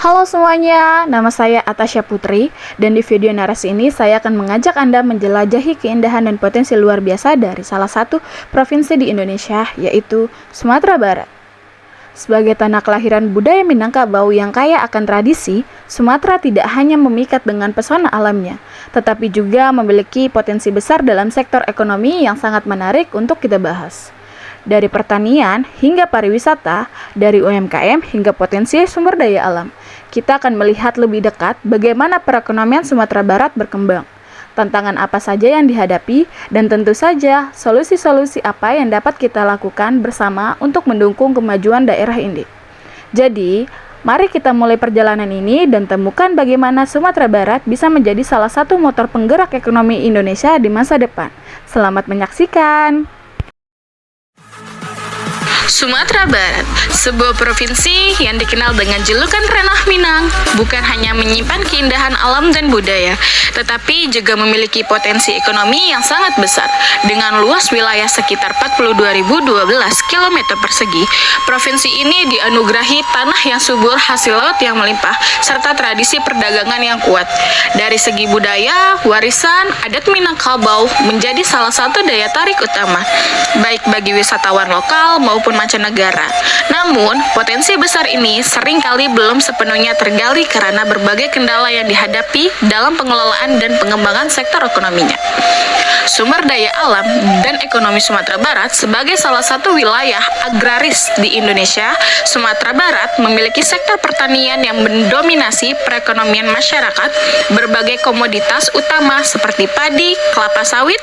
Halo semuanya, nama saya Atasya Putri dan di video narasi ini saya akan mengajak Anda menjelajahi keindahan dan potensi luar biasa dari salah satu provinsi di Indonesia, yaitu Sumatera Barat. Sebagai tanah kelahiran budaya Minangkabau yang kaya akan tradisi, Sumatera tidak hanya memikat dengan pesona alamnya, tetapi juga memiliki potensi besar dalam sektor ekonomi yang sangat menarik untuk kita bahas. Dari pertanian hingga pariwisata, dari UMKM hingga potensi sumber daya alam, kita akan melihat lebih dekat bagaimana perekonomian Sumatera Barat berkembang, tantangan apa saja yang dihadapi, dan tentu saja solusi-solusi apa yang dapat kita lakukan bersama untuk mendukung kemajuan daerah ini. Jadi, mari kita mulai perjalanan ini dan temukan bagaimana Sumatera Barat bisa menjadi salah satu motor penggerak ekonomi Indonesia di masa depan. Selamat menyaksikan! Sumatera Barat, sebuah provinsi yang dikenal dengan julukan Ranah Minang, bukan hanya menyimpan keindahan alam dan budaya, tetapi juga memiliki potensi ekonomi yang sangat besar. Dengan luas wilayah sekitar 42.012 km persegi, provinsi ini dianugerahi tanah yang subur, hasil laut yang melimpah, serta tradisi perdagangan yang kuat. Dari segi budaya, warisan adat Minangkabau menjadi salah satu daya tarik utama, baik bagi wisatawan lokal maupun mancanegara. Namun, potensi besar ini seringkali belum sepenuhnya tergali karena berbagai kendala yang dihadapi dalam pengelolaan dan pengembangan sektor ekonominya. Sumber daya alam dan ekonomi Sumatera Barat sebagai salah satu wilayah agraris di Indonesia, Sumatera Barat memiliki sektor pertanian yang mendominasi perekonomian masyarakat. Berbagai komoditas utama seperti padi, kelapa sawit,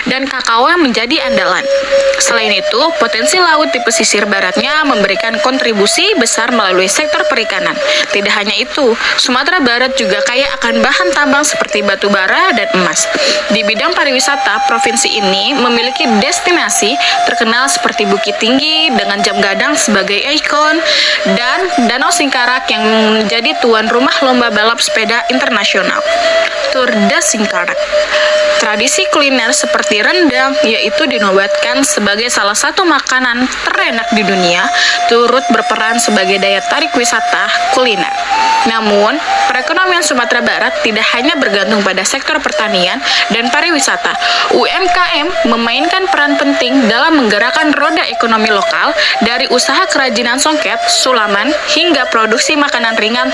dan kakao yang menjadi andalan. Selain itu, potensi laut di pesisir baratnya memberikan kontribusi besar melalui sektor perikanan. Tidak hanya itu, Sumatera Barat juga kaya akan bahan tambang seperti batu bara dan emas. Di bidang pariwisata, provinsi ini memiliki destinasi terkenal seperti Bukit Tinggi dengan Jam Gadang sebagai ikon dan Danau Singkarak yang menjadi tuan rumah lomba balap sepeda internasional, Tour de Singkarak. Tradisi kuliner seperti rendang, yaitu dinobatkan sebagai salah satu makanan terenak di dunia, turut berperan sebagai daya tarik wisata kuliner. Namun, perekonomian Sumatera Barat tidak hanya bergantung pada sektor pertanian dan pariwisata. UMKM memainkan peran penting dalam menggerakkan roda ekonomi lokal, dari usaha kerajinan songket, sulaman, hingga produksi makanan ringan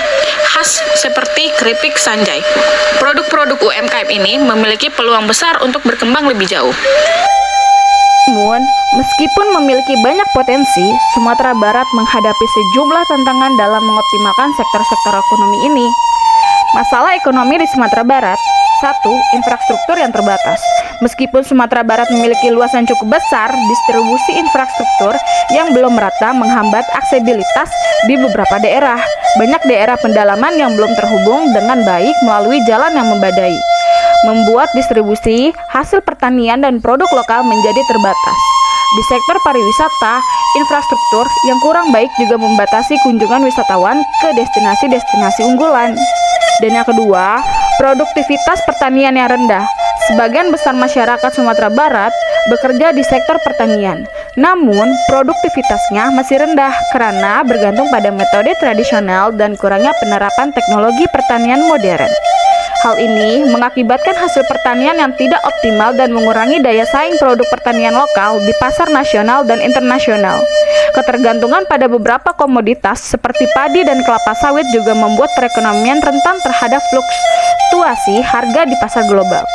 khas seperti keripik sanjay. Produk-produk UMKM ini memiliki peluang besar untuk berkembang lebih jauh. Namun, meskipun memiliki banyak potensi, Sumatera Barat menghadapi sejumlah tantangan dalam mengoptimalkan sektor-sektor ekonomi ini. Masalah ekonomi di Sumatera Barat: 1. Infrastruktur yang terbatas. Meskipun Sumatera Barat memiliki luasan cukup besar, distribusi infrastruktur yang belum merata menghambat aksesibilitas di beberapa daerah. Banyak daerah pendalaman yang belum terhubung dengan baik melalui jalan yang membadai, membuat distribusi hasil pertanian dan produk lokal menjadi terbatas. Di sektor pariwisata, infrastruktur yang kurang baik juga membatasi kunjungan wisatawan ke destinasi-destinasi unggulan. Dan yang kedua, produktivitas pertanian yang rendah. Sebagian besar masyarakat Sumatera Barat bekerja di sektor pertanian, namun produktivitasnya masih rendah karena bergantung pada metode tradisional dan kurangnya penerapan teknologi pertanian modern. Hal ini mengakibatkan hasil pertanian yang tidak optimal dan mengurangi daya saing produk pertanian lokal di pasar nasional dan internasional. Ketergantungan pada beberapa komoditas seperti padi dan kelapa sawit juga membuat perekonomian rentan terhadap fluktuasi harga di pasar global.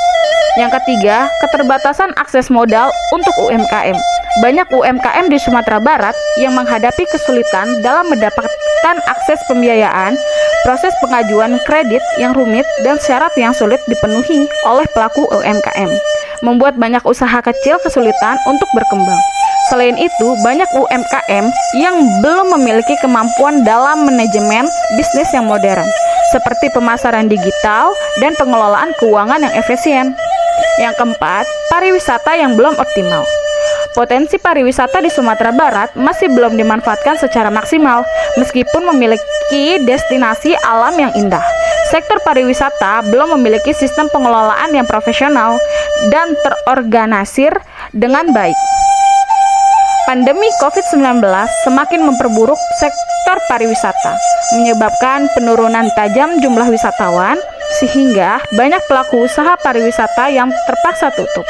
Yang ketiga, keterbatasan akses modal untuk UMKM. Banyak UMKM di Sumatera Barat yang menghadapi kesulitan dalam mendapatkan akses pembiayaan, proses pengajuan kredit yang rumit, dan syarat yang sulit dipenuhi oleh pelaku UMKM, membuat banyak usaha kecil kesulitan untuk berkembang. Selain itu, banyak UMKM yang belum memiliki kemampuan dalam manajemen bisnis yang modern, seperti pemasaran digital dan pengelolaan keuangan yang efisien. Yang keempat, pariwisata yang belum optimal. Potensi pariwisata di Sumatera Barat masih belum dimanfaatkan secara maksimal, meskipun memiliki destinasi alam yang indah. Sektor pariwisata belum memiliki sistem pengelolaan yang profesional dan terorganisir dengan baik. Pandemi COVID-19 semakin memperburuk sektor pariwisata. menyebabkan penurunan tajam jumlah wisatawan, sehingga banyak pelaku usaha pariwisata yang terpaksa tutup.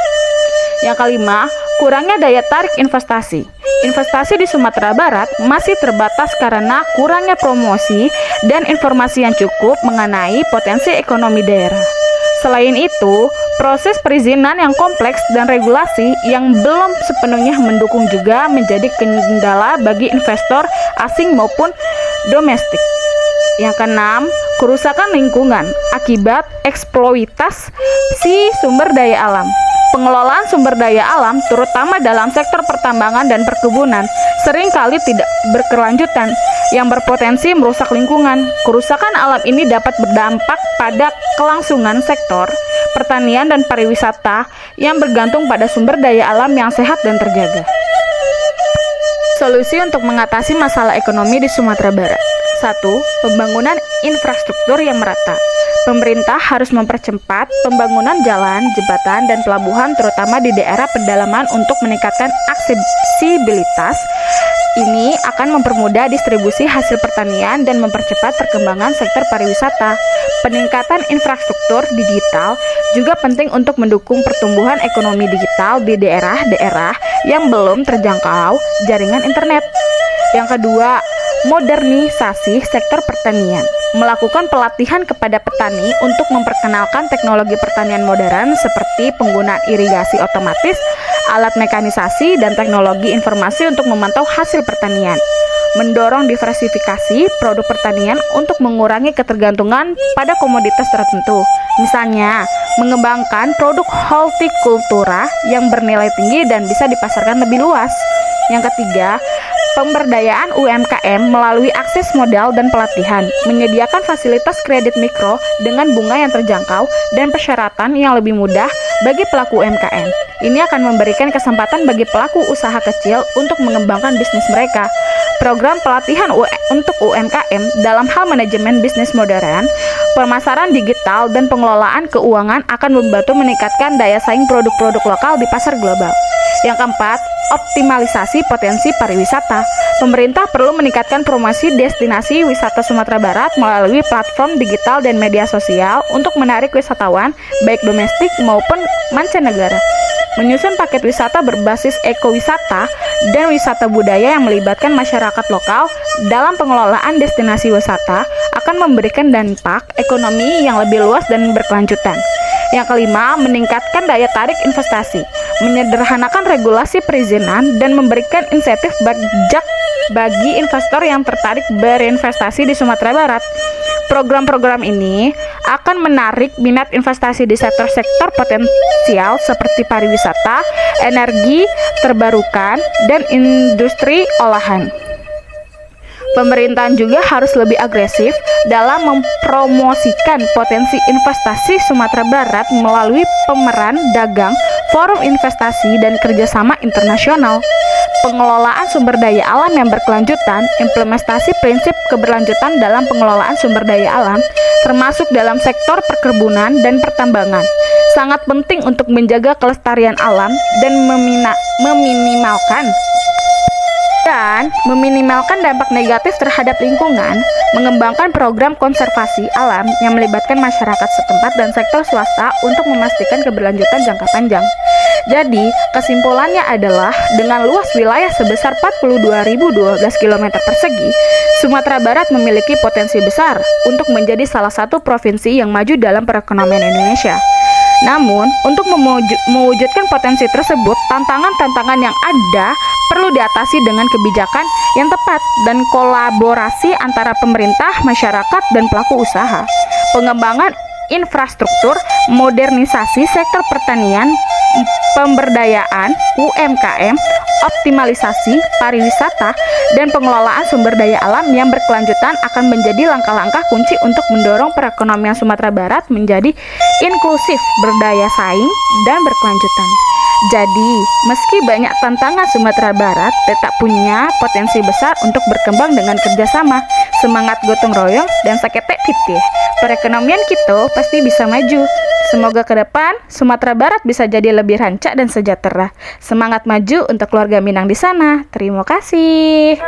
Yang kelima, kurangnya daya tarik investasi. Investasi di Sumatera Barat masih terbatas karena kurangnya promosi dan informasi yang cukup mengenai potensi ekonomi daerah. Selain itu, proses perizinan yang kompleks dan regulasi yang belum sepenuhnya mendukung juga menjadi kendala bagi investor asing maupun domestik. Yang keenam, kerusakan lingkungan akibat eksploitasi sumber daya alam. Pengelolaan sumber daya alam, terutama dalam sektor pertambangan dan perkebunan, seringkali tidak berkelanjutan yang berpotensi merusak lingkungan. Kerusakan alam ini dapat berdampak pada kelangsungan sektor pertanian dan pariwisata yang bergantung pada sumber daya alam yang sehat dan terjaga. Solusi untuk mengatasi masalah ekonomi di Sumatera Barat. 1. Pembangunan infrastruktur yang merata. Pemerintah harus mempercepat pembangunan jalan, jembatan, dan pelabuhan terutama di daerah pedalaman untuk meningkatkan aksesibilitas. Ini akan mempermudah distribusi hasil pertanian dan mempercepat perkembangan sektor pariwisata. Peningkatan infrastruktur digital juga penting untuk mendukung pertumbuhan ekonomi digital di daerah-daerah yang belum terjangkau jaringan internet. Yang kedua, modernisasi sektor pertanian. Melakukan pelatihan kepada petani untuk memperkenalkan teknologi pertanian modern seperti penggunaan irigasi otomatis, alat mekanisasi, dan teknologi informasi untuk memantau hasil pertanian. Mendorong diversifikasi produk pertanian untuk mengurangi ketergantungan pada komoditas tertentu. Misalnya, mengembangkan produk hortikultura yang bernilai tinggi dan bisa dipasarkan lebih luas. Yang ketiga, pemberdayaan UMKM melalui akses modal dan pelatihan, menyediakan fasilitas kredit mikro dengan bunga yang terjangkau dan persyaratan yang lebih mudah bagi pelaku UMKM. Ini akan memberikan kesempatan bagi pelaku usaha kecil untuk mengembangkan bisnis mereka. Program pelatihan untuk UMKM dalam hal manajemen bisnis modern, pemasaran digital, dan pengelolaan keuangan akan membantu meningkatkan daya saing produk-produk lokal di pasar global. Yang keempat, optimalisasi potensi pariwisata. Pemerintah perlu meningkatkan promosi destinasi wisata Sumatera Barat melalui platform digital dan media sosial untuk menarik wisatawan baik domestik maupun mancanegara. Menyusun paket wisata berbasis ekowisata dan wisata budaya yang melibatkan masyarakat lokal dalam pengelolaan destinasi wisata akan memberikan dampak ekonomi yang lebih luas dan berkelanjutan. Yang kelima, meningkatkan daya tarik investasi, menyederhanakan regulasi perizinan, dan memberikan insentif pajak bagi investor yang tertarik berinvestasi di Sumatera Barat. Program-program ini akan menarik minat investasi di sektor-sektor potensial seperti pariwisata, energi terbarukan, dan industri olahan. Pemerintahan juga harus lebih agresif dalam mempromosikan potensi investasi Sumatera Barat melalui pemeran dagang, forum investasi, dan kerjasama internasional. Pengelolaan sumber daya alam yang berkelanjutan, implementasi prinsip keberlanjutan dalam pengelolaan sumber daya alam, termasuk dalam sektor perkebunan dan pertambangan, sangat penting untuk menjaga kelestarian alam dan meminimalkan dampak negatif terhadap lingkungan. Mengembangkan program konservasi alam yang melibatkan masyarakat setempat dan sektor swasta untuk memastikan keberlanjutan jangka panjang. Jadi, kesimpulannya adalah dengan luas wilayah sebesar 42.012 km persegi, Sumatera Barat memiliki potensi besar untuk menjadi salah satu provinsi yang maju dalam perekonomian Indonesia. Namun, untuk mewujudkan potensi tersebut, tantangan-tantangan yang ada perlu diatasi dengan kebijakan yang tepat dan kolaborasi antara pemerintah, masyarakat, dan pelaku usaha. Pengembangan infrastruktur, modernisasi sektor pertanian, pemberdayaan UMKM, optimalisasi pariwisata, dan pengelolaan sumber daya alam yang berkelanjutan akan menjadi langkah-langkah kunci untuk mendorong perekonomian Sumatera Barat menjadi inklusif, berdaya saing, dan berkelanjutan. Jadi, meski banyak tantangan, Sumatera Barat tetap punya potensi besar untuk berkembang dengan kerjasama, semangat gotong royong, dan saketek titih. Perekonomian kita pasti bisa maju. Semoga ke depan Sumatera Barat bisa jadi lebih rancak dan sejahtera. Semangat maju untuk keluarga Minang di sana. Terima kasih.